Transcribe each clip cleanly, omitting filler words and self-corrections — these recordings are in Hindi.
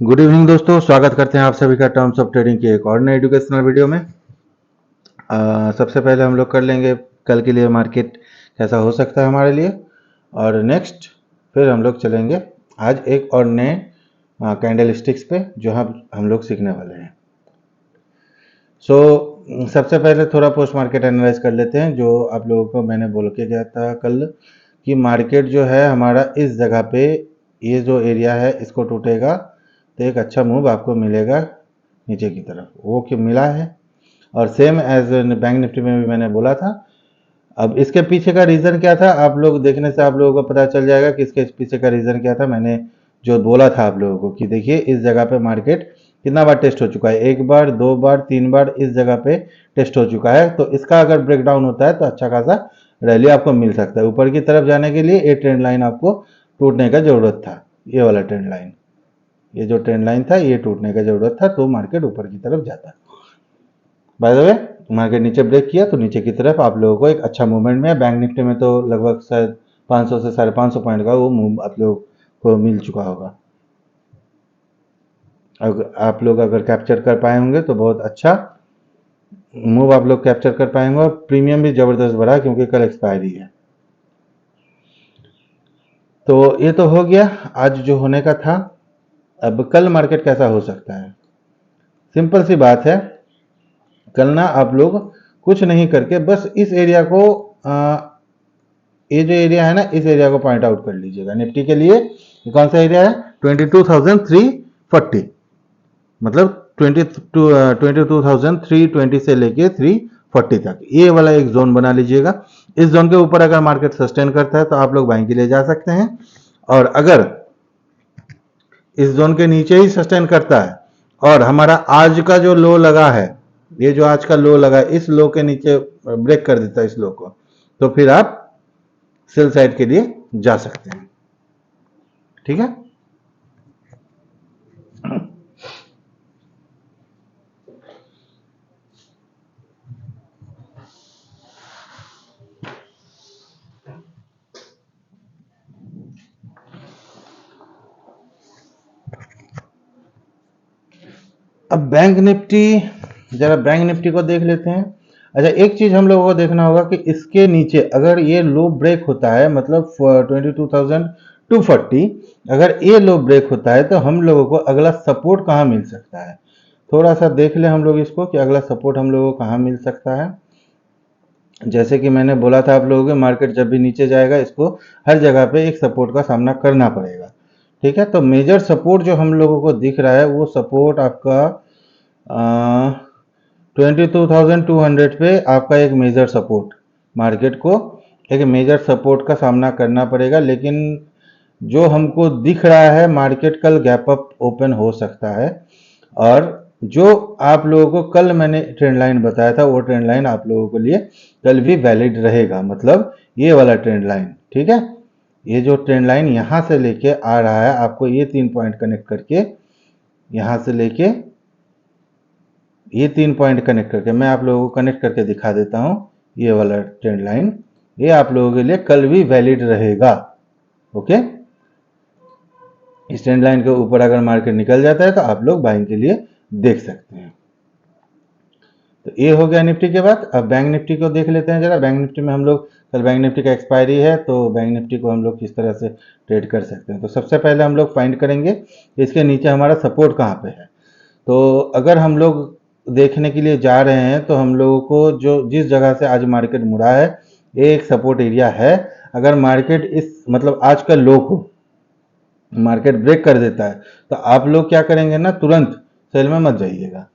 गुड इवनिंग दोस्तों, स्वागत करते हैं आप सभी का टर्म्स ऑफ ट्रेडिंग के एक और नए एजुकेशनल वीडियो में। सबसे पहले हम लोग कर लेंगे कल के लिए मार्केट कैसा हो सकता है हमारे लिए, और नेक्स्ट फिर हम लोग चलेंगे आज एक और नए कैंडल स्टिक्स पे जो हम लोग सीखने वाले हैं। सबसे पहले थोड़ा पोस्ट मार्केट एनालाइज कर लेते हैं। जो आप लोगों को मैंने बोल के गया था कल कि मार्केट जो है हमारा इस जगह पे, ये जो एरिया है इसको टूटेगा तो एक अच्छा मूव आपको मिलेगा नीचे की तरफ, वो कि मिला है। और सेम एज बैंक निफ्टी में भी मैंने बोला था। अब इसके पीछे का रीज़न क्या था, आप लोग देखने से आप लोगों को पता चल जाएगा कि इसके पीछे का रीज़न क्या था। मैंने जो बोला था आप लोगों को कि देखिए इस जगह पे मार्केट कितना बार टेस्ट हो चुका है, एक बार, दो बार, तीन बार इस जगह पे टेस्ट हो चुका है। तो इसका अगर ब्रेकडाउन होता है तो अच्छा खासा रैली आपको मिल सकता है। ऊपर की तरफ जाने के लिए ये ट्रेंड लाइन आपको टूटने का ज़रूरत था, ये वाला ट्रेंड लाइन, ये जो ट्रेंड लाइन था ये टूटने का ज़रूरत था तो मार्केट ऊपर की तरफ जाता। बाय द वे मार्केट नीचे ब्रेक किया तो नीचे की तरफ आप लोगों को एक अच्छा मूवमेंट में, बैंक निफ्टी में तो लगभग शायद 500 से 550 पॉइंट का वो मूव आप लोगों को मिल चुका होगा। अगर आप लोग अगर कैप्चर कर पाए होंगे तो बहुत अच्छा मूव आप लोग कैप्चर कर पाएंगे, और प्रीमियम भी ज़बरदस्त बढ़ा क्योंकि कल एक्सपायरी है। तो ये तो हो गया आज जो होने का था। अब कल मार्केट कैसा हो सकता है, सिंपल सी बात है। कल ना आप लोग कुछ नहीं करके बस इस एरिया को, ये जो एरिया है ना, इस एरिया को पॉइंट आउट कर लीजिएगा निफ्टी के लिए। ये कौन सा एरिया है? 22,340, मतलब 22,320 से लेके 340 तक, ये वाला एक जोन बना लीजिएगा। इस जोन के ऊपर अगर मार्केट सस्टेन करता है तो आप लोग बाइंग के लिए जा सकते हैं, और अगर इस जोन के नीचे ही सस्टेन करता है और हमारा आज का जो लो लगा है, ये जो आज का लो लगा है, इस लो के नीचे ब्रेक कर देता है इस लो को, तो फिर आप सेल साइड के लिए जा सकते हैं। ठीक है, अब बैंक निफ्टी, जरा बैंक निफ्टी को देख लेते हैं। अच्छा, एक चीज हम लोगों को देखना होगा कि इसके नीचे अगर ये लो ब्रेक होता है, मतलब 22,240, अगर ये लो ब्रेक होता है तो हम लोगों को अगला सपोर्ट कहाँ मिल सकता है। थोड़ा सा देख ले हम लोग इसको कि अगला सपोर्ट हम लोगों को कहाँ मिल सकता है। जैसे कि मैंने बोला था आप लोगों को, मार्केट जब भी नीचे जाएगा इसको हर जगह पे एक सपोर्ट का सामना करना पड़ेगा। ठीक है, तो मेजर सपोर्ट जो हम लोगों को दिख रहा है वो सपोर्ट आपका 22,200 पे आपका एक मेजर सपोर्ट, मार्केट को एक मेजर सपोर्ट का सामना करना पड़ेगा। लेकिन जो हमको दिख रहा है मार्केट कल गैप अप ओपन हो सकता है, और जो आप लोगों को कल मैंने ट्रेंड लाइन बताया था वो ट्रेंड लाइन आप लोगों के लिए कल भी वैलिड रहेगा, मतलब ये वाला ट्रेंड लाइन। ठीक है, ये जो ट्रेंड लाइन यहाँ से लेके आ रहा है, आपको ये 3 पॉइंट कनेक्ट करके, यहाँ से लेके ये 3 पॉइंट कनेक्ट करके मैं आप लोगों को कनेक्ट करके दिखा देता हूँ। ये वाला ट्रेंड लाइन ये आप लोगों के लिए कल भी वैलिड रहेगा। ओके, इस ट्रेंड लाइन के ऊपर अगर मार्केट निकल जाता है तो आप लोग बाइंग के लिए देख सकते हैं। तो ये हो गया निफ्टी के बाद। अब बैंक निफ्टी को देख लेते हैं जरा। बैंक निफ्टी में हम लोग, कल बैंक निफ्टी का एक्सपायरी है तो बैंक निफ्टी को हम लोग किस तरह से ट्रेड कर सकते हैं। तो सबसे पहले हम लोग फाइंड करेंगे इसके नीचे हमारा सपोर्ट कहाँ पे है। तो अगर हम लोग देखने के लिए जा रहे हैं तो हम लोगों को जो जिस जगह से आज मार्केट मुड़ा है ये एक सपोर्ट एरिया है। अगर मार्केट इस, मतलब आज का लो को मार्केट ब्रेक कर देता है तो आप लोग क्या करेंगे ना, तुरंत सेल में मत जाइएगा।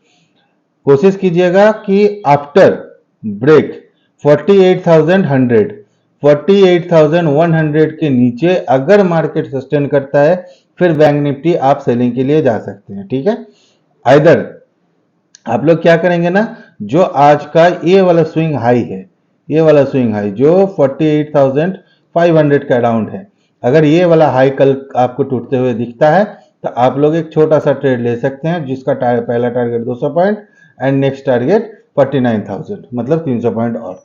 कोशिश कीजिएगा कि आफ्टर ब्रेक 48,100, 48,100 के नीचे अगर मार्केट सस्टेन करता है फिर बैंक निफ्टी आप सेलिंग के लिए जा सकते हैं। ठीक है, आइदर आप लोग क्या करेंगे ना, जो आज का ये वाला स्विंग हाई है, ये वाला स्विंग हाई जो 48,500 का अराउंड है, अगर ये वाला हाई कल आपको टूटते हुए दिखता है तो आप लोग एक छोटा सा ट्रेड ले सकते हैं, जिसका पहला target 200 point and next target 49,000, मतलब 300 पॉइंट। और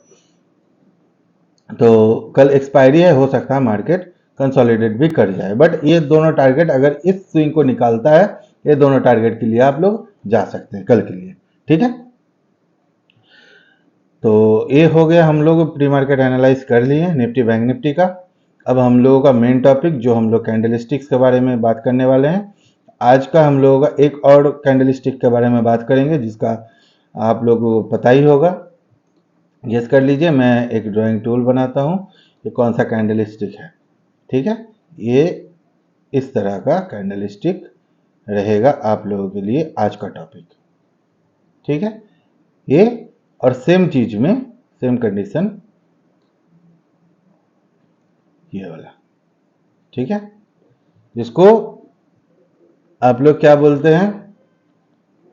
तो कल एक्सपायरी है, हो सकता है मार्केट कंसोलिडेट भी कर जाए, बट ये दोनों टारगेट अगर इस स्विंग को निकालता है ये दोनों टारगेट के लिए आप लोग जा सकते हैं कल के लिए, ठीक है। तो ये हो गया, हम लोग प्री मार्केट एनालाइज कर लिए निफ्टी बैंक निफ्टी का। अब हम लोगों का मेन टॉपिक जो हम लोग कैंडलस्टिक्स के बारे में बात करने वाले हैं, आज का हम लोगों का एक और कैंडलस्टिक के बारे में बात करेंगे जिसका आप लोगों को पता ही होगा। गेस कर लीजिए, मैं एक ड्राइंग टूल बनाता हूँ, ये कौन सा कैंडलस्टिक है, ठीक है। ये इस तरह का कैंडलस्टिक रहेगा आप लोगों के लिए आज का टॉपिक, ठीक है। ये और सेम चीज में सेम कंडीशन ये वाला, ठीक है, जिसको आप लोग क्या बोलते हैं,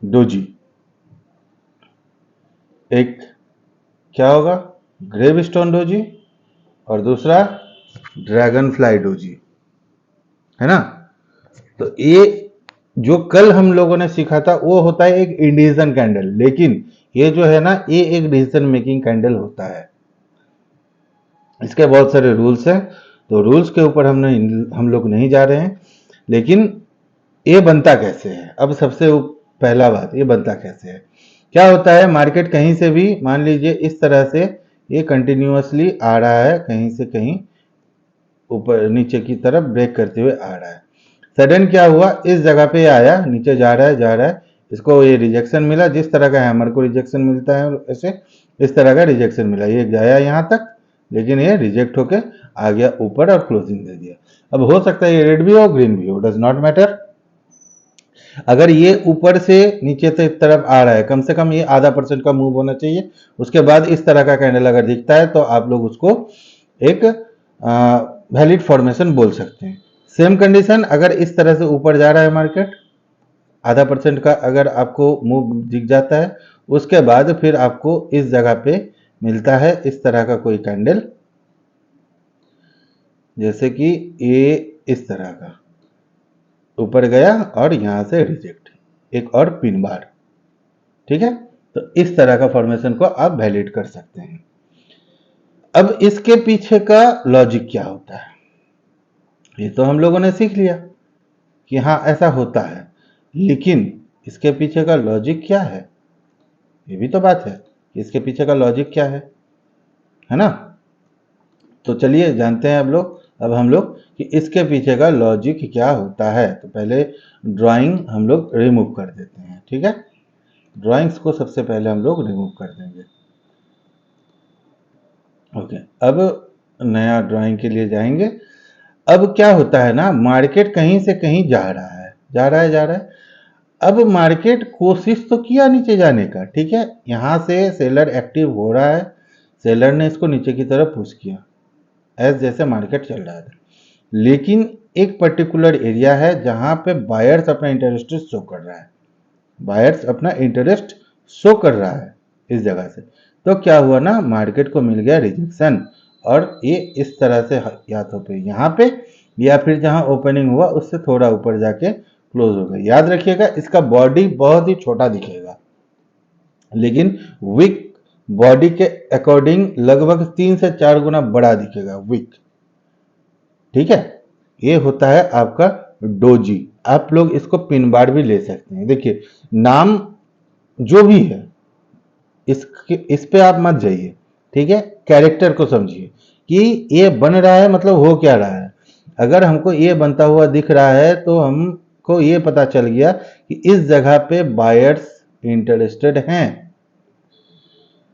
डोजी। एक क्या होगा, ग्रेव स्टोन डोजी, और दूसरा ड्रैगन फ्लाई डोजी, है ना। तो ये जो कल हम लोगों ने सीखा था वो होता है एक इंडिसीजन कैंडल, लेकिन ये जो है ना ये एक डिसीजन मेकिंग कैंडल होता है। इसके बहुत सारे रूल्स हैं, तो रूल्स के ऊपर हम लोग नहीं जा रहे हैं, लेकिन ये बनता कैसे है। अब सबसे पहला बात, ये बनता कैसे है, क्या होता है, मार्केट कहीं से भी मान लीजिए इस तरह से ये कंटिन्यूअसली आ रहा है, कहीं से कहीं ऊपर नीचे की तरफ ब्रेक करते हुए आ रहा है। सडन क्या हुआ, इस जगह पे आया, नीचे जा रहा है, इसको ये रिजेक्शन मिला, जिस तरह का हैमर को रिजेक्शन मिलता है ऐसे इस तरह का रिजेक्शन मिला, ये गया यहाँ तक, लेकिन ये रिजेक्ट होके आ गया ऊपर और क्लोजिंग दे दिया। अब हो सकता है ये रेड भी हो ग्रीन भी हो, डज नॉट मैटर। अगर ये ऊपर से नीचे से तरफ आ रहा है, कम से कम ये ½ % का मूव होना चाहिए, उसके बाद इस तरह का कैंडल अगर दिखता है तो आप लोग उसको एक वैलिड फॉर्मेशन बोल सकते हैं। सेम कंडीशन अगर इस तरह से ऊपर जा रहा है मार्केट, ½ % का अगर आपको मूव दिख जाता है, उसके बाद फिर आपको इस जगह पे मिलता है इस तरह का कोई कैंडल, जैसे कि ये इस तरह का ऊपर गया और यहां से रिजेक्ट, एक और पिन बार, ठीक है। तो इस तरह का फॉर्मेशन को आप वैलिड कर सकते हैं। अब इसके पीछे का लॉजिक क्या होता है, ये तो हम लोगों ने सीख लिया कि हाँ ऐसा होता है, लेकिन इसके पीछे का लॉजिक क्या है, ये भी तो बात है कि इसके पीछे का लॉजिक क्या है ना। तो चलिए जानते हैं अब हम लोग कि इसके पीछे का लॉजिक क्या होता है। तो पहले ड्राइंग हम लोग रिमूव कर देते हैं, ठीक है। ड्राइंग्स को सबसे पहले हम लोग रिमूव कर देंगे। ओके, अब नया ड्राइंग के लिए जाएंगे। अब क्या होता है ना, मार्केट कहीं से कहीं जा रहा है। अब मार्केट कोशिश तो किया नीचे जाने का, ठीक है, यहां से सेलर एक्टिव हो रहा है, सेलर ने इसको नीचे की तरफ पुश किया एज जैसे मार्केट चल रहा था, लेकिन एक पर्टिकुलर एरिया है जहां पे बायर्स अपना इंटरेस्ट शो कर रहा है, इस जगह से। तो क्या हुआ ना, मार्केट को मिल गया रिजेक्शन, और ये इस तरह से या तो पे यहाँ पे या फिर जहां ओपनिंग हुआ उससे थोड़ा ऊपर जाके क्लोज हो गया। याद रखिएगा इसका बॉडी बहुत ही छोटा दिखेगा, लेकिन विक बॉडी के अकॉर्डिंग लगभग 3 से 4 गुना बड़ा दिखेगा विक, ठीक है। ये होता है आपका डोजी। आप लोग इसको पिन बार भी ले सकते हैं। देखिए नाम जो भी है इस पे आप मत जाइए, ठीक है, कैरेक्टर को समझिए कि ये बन रहा है मतलब हो क्या रहा है। अगर हमको ये बनता हुआ दिख रहा है तो हमको ये पता चल गया कि इस जगह पे बायर्स इंटरेस्टेड हैं,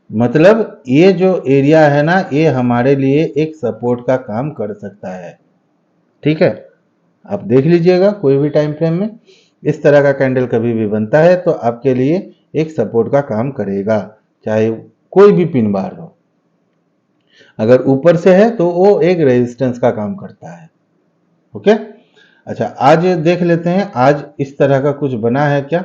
मतलब ये जो एरिया है ना ये हमारे लिए एक सपोर्ट का काम कर सकता है, ठीक है। आप देख लीजिएगा कोई भी टाइम फ्रेम में इस तरह का कैंडल कभी भी बनता है तो आपके लिए एक सपोर्ट का काम करेगा, चाहे कोई भी पिन बार हो। अगर ऊपर से है तो वो एक रेजिस्टेंस का काम करता है, ओके। अच्छा, आज देख लेते हैं आज इस तरह का कुछ बना है क्या,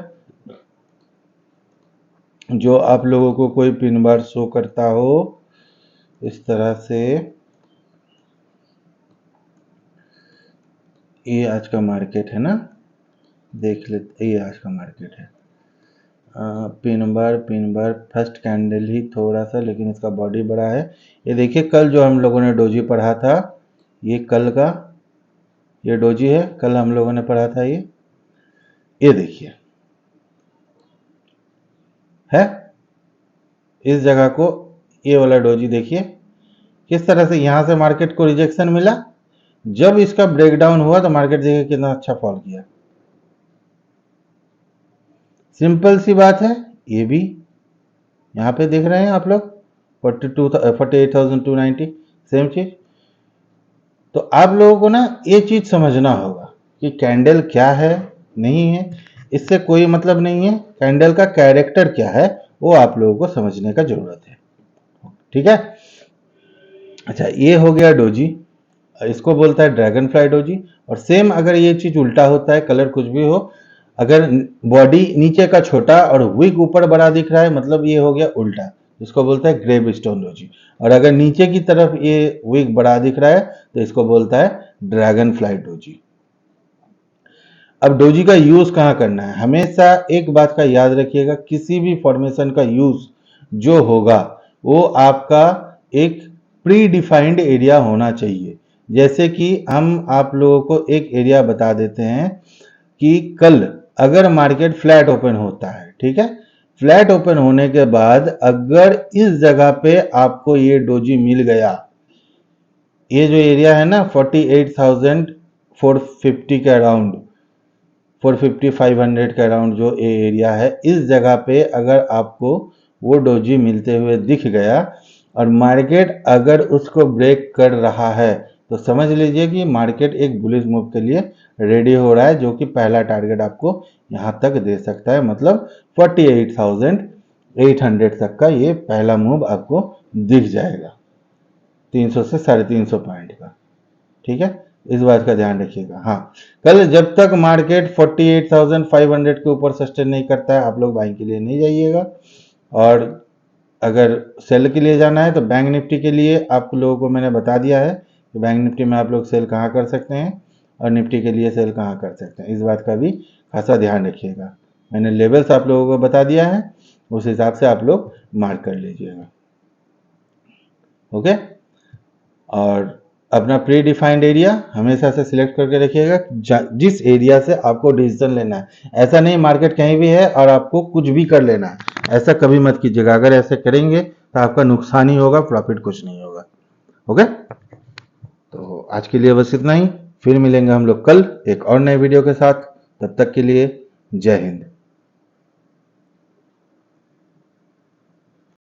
जो आप लोगों को कोई पिन बार शो करता हो इस तरह से। ये आज का मार्केट है ना, देख लेते, ये आज का मार्केट है। पिन बार फर्स्ट कैंडल ही थोड़ा सा, लेकिन इसका बॉडी बड़ा है। ये देखिए कल जो हम लोगों ने डोजी पढ़ा था, ये कल का ये डोजी है, कल हम लोगों ने पढ़ा था ये, ये देखिए है, इस जगह को, ये वाला डोजी देखिए किस तरह से यहां से मार्केट को रिजेक्शन मिला, जब इसका ब्रेकडाउन हुआ तो मार्केट देखिए कितना अच्छा फॉल किया। सिंपल सी बात है, ये भी यहां पे देख रहे हैं आप लोग 48,290 सेम चीज। तो आप लोगों को ना ये चीज समझना होगा कि कैंडल क्या है नहीं है, इससे कोई मतलब नहीं है। कैंडल का कैरेक्टर क्या है वो आप लोगों को समझने का जरूरत है, ठीक है। अच्छा, ये हो गया डोजी, इसको बोलता है ड्रैगन फ्लाई डोजी। और सेम अगर ये चीज उल्टा होता है, कलर कुछ भी हो, अगर बॉडी नीचे का छोटा और विक ऊपर बड़ा दिख रहा है, मतलब ये हो गया उल्टा, इसको बोलता है ग्रेव स्टोन डोजी। और अगर नीचे की तरफ ये विक बड़ा दिख रहा है तो इसको बोलता है ड्रैगन फ्लाई डोजी। अब डोजी का यूज कहाँ करना है, हमेशा एक बात का याद रखिएगा, किसी भी फॉर्मेशन का यूज जो होगा वो आपका एक प्री डिफाइंड एरिया होना चाहिए। जैसे कि हम आप लोगों को एक एरिया बता देते हैं कि कल अगर मार्केट फ्लैट ओपन होता है, ठीक है, फ्लैट ओपन होने के बाद अगर इस जगह पे आपको ये डोजी मिल गया, ये जो एरिया है ना 48,450 के अराउंड, 450-500 के अराउंड जो ये एरिया है, इस जगह पे अगर आपको वो डोजी मिलते हुए दिख गया और मार्केट अगर उसको ब्रेक कर रहा है तो समझ लीजिए कि मार्केट एक बुलिश मूव के लिए रेडी हो रहा है, जो कि पहला टारगेट आपको यहां तक दे सकता है, मतलब 48,800 तक का ये पहला मूव आपको दिख जाएगा, 300 से 350 पॉइंट का, ठीक है। इस बात का ध्यान रखिएगा। हाँ, कल जब तक मार्केट 48,500 के ऊपर सस्टेन नहीं करता है आप लोग बाइंग के लिए नहीं जाइएगा। और अगर सेल के लिए जाना है तो बैंक निफ्टी के लिए आप लोगों को मैंने बता दिया है कि बैंक निफ्टी में आप लोग सेल कहाँ कर सकते हैं और निफ्टी के लिए सेल कहाँ कर सकते हैं, इस बात का भी खासा ध्यान रखिएगा। मैंने लेवल्स आप लोगों को बता दिया है, उस हिसाब से आप लोग मार्क कर लीजिएगा, ओके। और अपना प्री डिफाइंड एरिया हमेशा से सिलेक्ट करके रखिएगा, जिस एरिया से आपको डिसीजन लेना है। ऐसा नहीं मार्केट कहीं भी है और आपको कुछ भी कर लेना है, ऐसा कभी मत कीजिएगा। अगर ऐसे करेंगे तो आपका नुकसान ही होगा, प्रॉफिट कुछ नहीं होगा, ओके। तो आज के लिए बस इतना ही, फिर मिलेंगे हम लोग कल एक और नए वीडियो के साथ। तब तक के लिए जय हिंद।